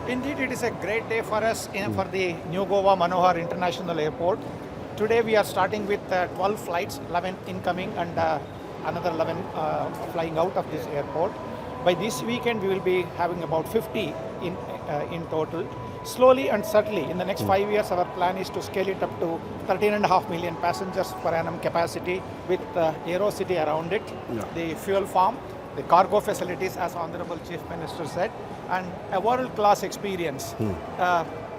Indeed, it is a great day for us for the New Goa Manohar International Airport. Today we are starting with 12 flights, 11 incoming and another 11 flying out of this airport. By this weekend, we will be having about 50 in total. Slowly and subtly, in the next 5 years, our plan is to scale it up to 13.5 million passengers per annum capacity with Aerocity around it, the fuel farm, the cargo facilities, as Honorable Chief Minister said, and a world-class experience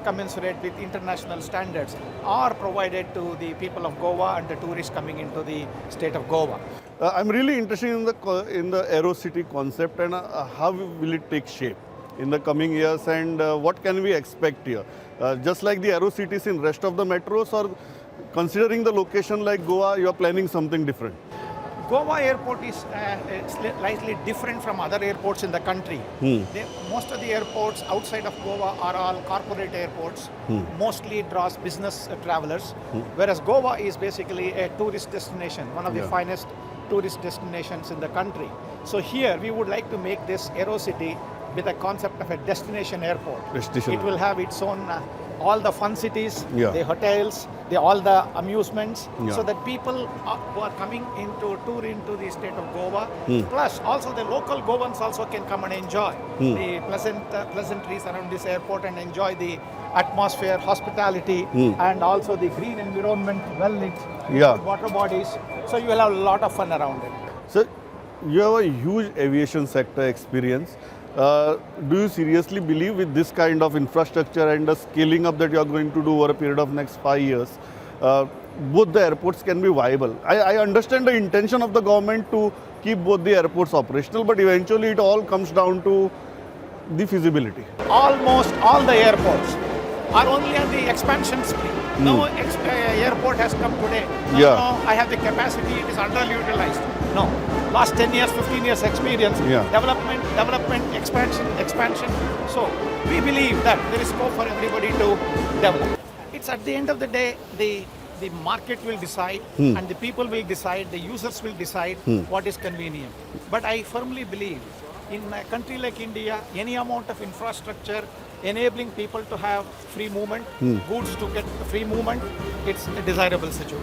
commensurate with international standards are provided to the people of Goa and the tourists coming into the state of Goa. I'm really interested in the Aerocity concept and how will it take shape in the coming years, and what can we expect here? Just like the Aerocities in rest of the metros, or considering the location like Goa, you are planning something different? Goa airport is slightly different from other airports in the country. Most of the airports outside of Goa are all corporate airports, mostly draws business travelers, whereas Goa is basically a tourist destination, one of the finest tourist destinations in the country. So here we would like to make this Aerocity with a concept of a destination airport. It will have its own all the fun cities, the hotels, all the amusements, so that people who are coming into tour into the state of Goa, plus also the local Goans also can come and enjoy the pleasantries around this airport and enjoy the atmosphere, hospitality, and also the green environment, well-lit water bodies. So you will have a lot of fun around it. So you have a huge aviation sector experience. Do you seriously believe with this kind of infrastructure and the scaling up that you are going to do over a period of next 5 years, both the airports can be viable? I understand the intention of the government to keep both the airports operational, but eventually it all comes down to the feasibility. Almost all the airports are only on the expansion spree. No airport has come today. No, I have the capacity, it is underutilized. No. Last 10 years, 15 years experience, development, expansion. So we believe that there is scope for everybody to develop. It's at the end of the day, the market will decide and the people will decide, the users will decide what is convenient. But I firmly believe in a country like India, any amount of infrastructure enabling people to have free movement, goods to get free movement, it's a desirable situation.